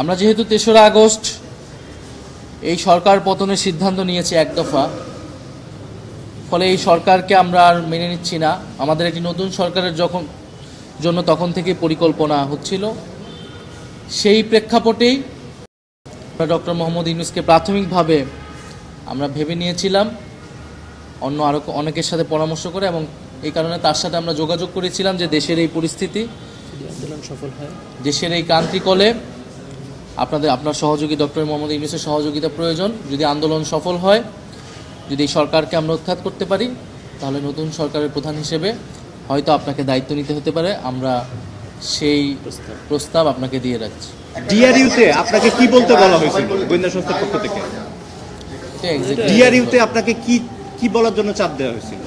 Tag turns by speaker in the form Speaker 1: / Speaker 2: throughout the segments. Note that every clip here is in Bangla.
Speaker 1: আমরা যেহেতু ৩রা আগস্ট এই সরকার পতনের সিদ্ধান্ত নিয়েছি এক দফা, ফলে এই সরকারকে আমরা আর মেনে নিচ্ছি না। আমাদের একটি নতুন সরকারের জন্য তখন থেকে পরিকল্পনা হচ্ছিল। সেই প্রেক্ষাপটেই আমরা ডক্টর মোহাম্মদ ইউনূসকে প্রাথমিকভাবে আমরা ভেবে নিয়েছিলাম অন্য আরও অনেকের সাথে পরামর্শ করে, এবং এই কারণে তার সাথে আমরা যোগাযোগ করেছিলাম যে দেশের এই পরিস্থিতি,
Speaker 2: আন্দোলন সফল হয়,
Speaker 1: দেশের এই ক্রান্তিকলে আপনার সহযোগী ডক্টর মোহাম্মদ ইউনূসের সহযোগিতা প্রয়োজন। যদি আন্দোলন সফল হয়, যদি এই সরকারকে আমরা উৎখাত করতে পারি, তাহলে নতুন সরকারের প্রধান হিসেবে হয়তো আপনাকে দায়িত্ব নিতে হতে পারে। আমরা সেই প্রস্তাব আপনাকে দিয়ে রাখছি।
Speaker 3: ডিআরইউতে আপনাকে কি বলতে বলা হয়েছিল গোয়েন্দা সংস্থার পক্ষ থেকে? ডিআরইউতে আপনাকে কি বলার জন্য চাপ দেওয়া হয়েছিল?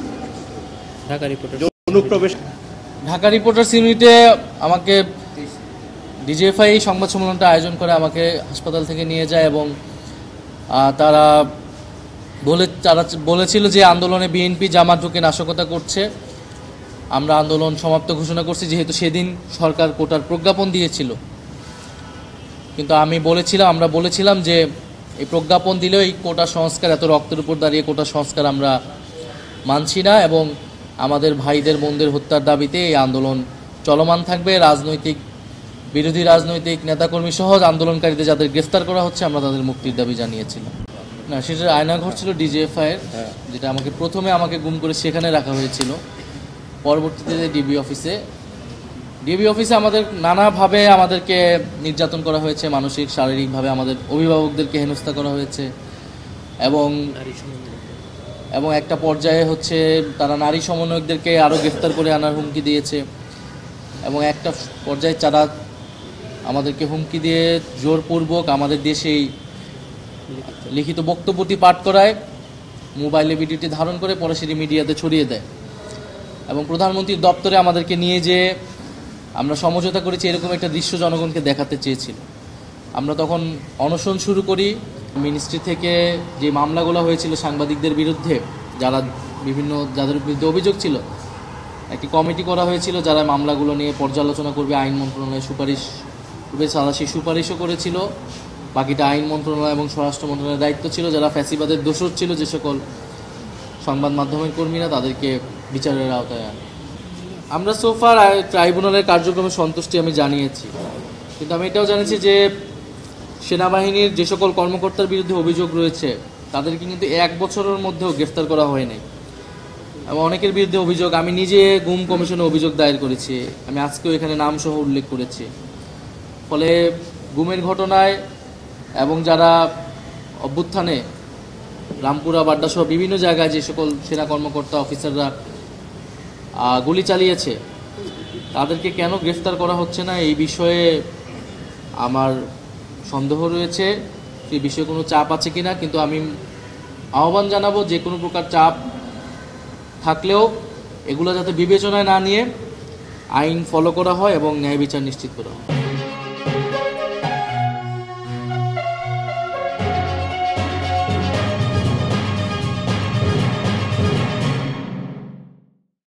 Speaker 1: ঢাকা রিপোর্টার্স ইউনিটে আমাকে ডিজিএফআই সংবাদ সম্মেলনটা আয়োজন করে আমাকে হাসপাতাল থেকে নিয়ে যায়, এবং তারা বলেছিল যে আন্দোলনে বিএনপি জামাত ঢুকে নাশকতা করছে। আমরা আন্দোলন সমাপ্ত ঘোষণা করছি, যেহেতু সেদিন সরকার কোটার প্রজ্ঞাপন দিয়েছিল। কিন্তু আমরা বলেছিলাম যে এই প্রজ্ঞাপন দিলেও এই কোটা সংস্কার, এত রক্তের উপর দাঁড়িয়ে কোটা সংস্কার আমরা মানছি না, এবং আমাদের ভাইদের বোনদের হত্যার দাবিতে এই আন্দোলন চলমান থাকবে। বিরোধী রাজনৈতিক নেতাকর্মী সহ আন্দোলনকারীদের যাদের গ্রেফতার করা হচ্ছে, আমরা তাদের মুক্তির দাবি জানিয়েছিলাম। না, সেটা আয়নাঘর ছিল ডিজিএফআইয়ের, যেটা প্রথমে আমাকে গুম করে সেখানে রাখা হয়েছিল। পরবর্তীতে ডিবি অফিসে আমাদের নানাভাবে আমাদেরকে নির্যাতন করা হয়েছে, মানসিক শারীরিকভাবে আমাদের অভিভাবকদেরকে হেনস্থা করা হয়েছে, এবং একটা পর্যায়ে তারা নারী সমন্বয়কদেরকে আরও গ্রেফতার করে আনার হুমকি দিয়েছে, এবং একটা পর্যায়ে তারা আমাদেরকে হুমকি দিয়ে জোরপূর্বক আমাদের দেশেই লিখিত বক্তব্যটি পাঠ করায়, মোবাইলে ভিডিওটি ধারণ করে পরে সেটি মিডিয়াতে ছড়িয়ে দেয়, এবং প্রধানমন্ত্রীর দপ্তরে আমাদেরকে নিয়ে যে আমরা সমঝোতা করেছি এরকম একটা দৃশ্য জনগণকে দেখাতে চেয়েছিল। আমরা তখন অনশন শুরু করি। মিনিস্ট্রি থেকে যে মামলাগুলো হয়েছিল সাংবাদিকদের বিরুদ্ধে, যাদের বিরুদ্ধে অভিযোগ ছিল, একটি কমিটি করা হয়েছিল যারা মামলাগুলো নিয়ে পর্যালোচনা করবে। আইন মন্ত্রণালয় সেই সুপারিশও করেছিল। বাকিটা আইন মন্ত্রণালয় এবং স্বরাষ্ট্র মন্ত্রণালয়ের দায়িত্ব ছিল। যারা ফ্যাসিবাদের দোষর ছিল, যে সকল সংবাদ মাধ্যমের কর্মীরা, তাদেরকে বিচারের আওতায় আনে। আমরা সোফার ট্রাইব্যুনালের কার্যক্রমে সন্তুষ্টি আমি জানিয়েছি, কিন্তু আমি এটাও জানিয়েছি যে সেনাবাহিনীর যে সকল কর্মকর্তার বিরুদ্ধে অভিযোগ রয়েছে, তাদেরকে কিন্তু 1 বছরের মধ্যেও গ্রেফতার করা হয়নি, এবং অনেকের বিরুদ্ধে অভিযোগ, আমি নিজে গুম কমিশনে অভিযোগ দায়ের করেছি, আমি আজকেও এখানে নামসহ উল্লেখ করেছি। ফলে গুমের ঘটনায় এবং যারা অভ্যুত্থানে রামপুরা বাড্ডাসহ বিভিন্ন জায়গায় যে সকল সেনা কর্মকর্তা অফিসাররা গুলি চালিয়েছে, তাদেরকে কেন গ্রেফতার করা হচ্ছে না, এই বিষয়ে আমার সন্দেহ রয়েছে। সেই বিষয়ে কোনো চাপ আছে কিনা, কিন্তু আমি আহ্বান জানাবো যে কোনো প্রকার চাপ থাকলেও এগুলো যাতে বিবেচনায় না নিয়ে আইন ফলো করা হয় এবং ন্যায় বিচার নিশ্চিত করা হয়।